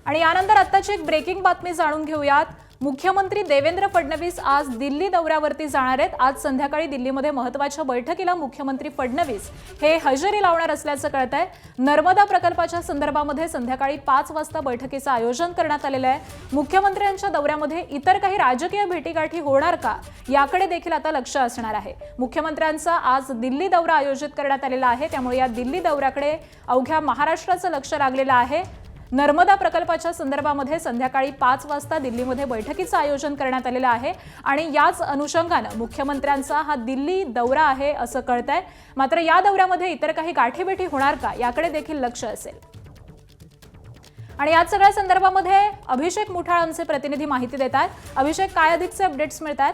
आणि यानंतर आत्ताची एक ब्रेकिंग बातमी जाणून घेऊयात। मुख्यमंत्री देवेंद्र फडणवीस आज दिल्ली दौऱ्यावरती जाणार आहेत। आज संध्याकाळी दिल्लीमध्ये महत्त्वाच्या बैठकीला मुख्यमंत्री फडणवीस हे हजेरी लावणार असल्याचं कळतंय। नर्मदा प्रकल्पाच्या संदर्भामध्ये संध्याकाळी 5 वाजता बैठकीचं आयोजन करण्यात आलेलं आहे। मुख्यमंत्र्यांच्या दौऱ्यामध्ये इतर काही राजकीय भेटीगाठी होणार का याकडे देखील आता लक्ष असणार आहे। मुख्यमंत्र्यांचा आज दिल्ली दौरा आयोजित करण्यात आलेला आहे, त्यामुळे या दिल्ली दौऱ्याकडे अवघ्या महाराष्ट्राचं लक्ष लागलेलं आहे। नर्मदा प्रकल्पाच्या संदर्भामध्ये संध्याकाळी 5 वाजता दिल्लीमध्ये बैठकीचं आयोजन करण्यात आलेलं आहे आणि याच अनुषंगाने मुख्यमंत्र्यांचा हा दिल्ली दौरा आहे असं कळतंय। मात्र या दौऱ्यामध्ये इतर काही गाठीभेटी होणार का याकडे देखील लक्ष असेल। आणि या सगळ्या संदर्भामध्ये अभिषेक मुठाळ आमचे प्रतिनिधी माहिती देतात। अभिषेक, काय अधिकचे अपडेट्स मिळतात?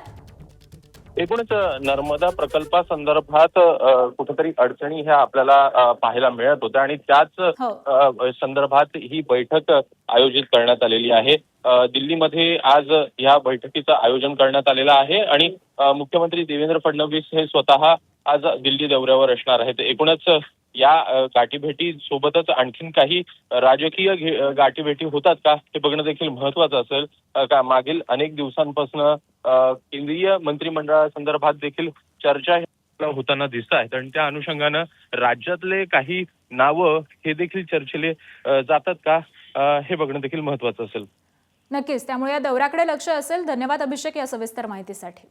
एकूणच नर्मदा प्रकल्पासंदर्भात कुठेतरी अडचणी ह्या आपल्याला पाहायला मिळत होत्या आणि त्याच संदर्भात ही बैठक आयोजित करण्यात आलेली आहे। दिल्लीमध्ये आज या बैठकीचं आयोजन करण्यात आलेलं आहे आणि मुख्यमंत्री देवेंद्र फडणवीस हे स्वतः आज दिल्ली दौऱ्यावर असणार आहेत। एकूणच या गाठीभेटी सोबतच आणखीन काही राजकीय गाठीभेटी होतात का हे बघणं देखील महत्वाचं असेल। का मागील अनेक दिवसांपासून केंद्रीय मंत्रिमंडळासंदर्भात देखील चर्चा होताना दिसत आहेत आणि त्या अनुषंगानं राज्यातले काही नावं हे देखील चर्चेले जातात का हे बघणं देखील महत्वाचं असेल। नक्कीच, त्यामुळे या दौऱ्याकडे लक्ष असेल। धन्यवाद अभिषेक या सविस्तर माहितीसाठी।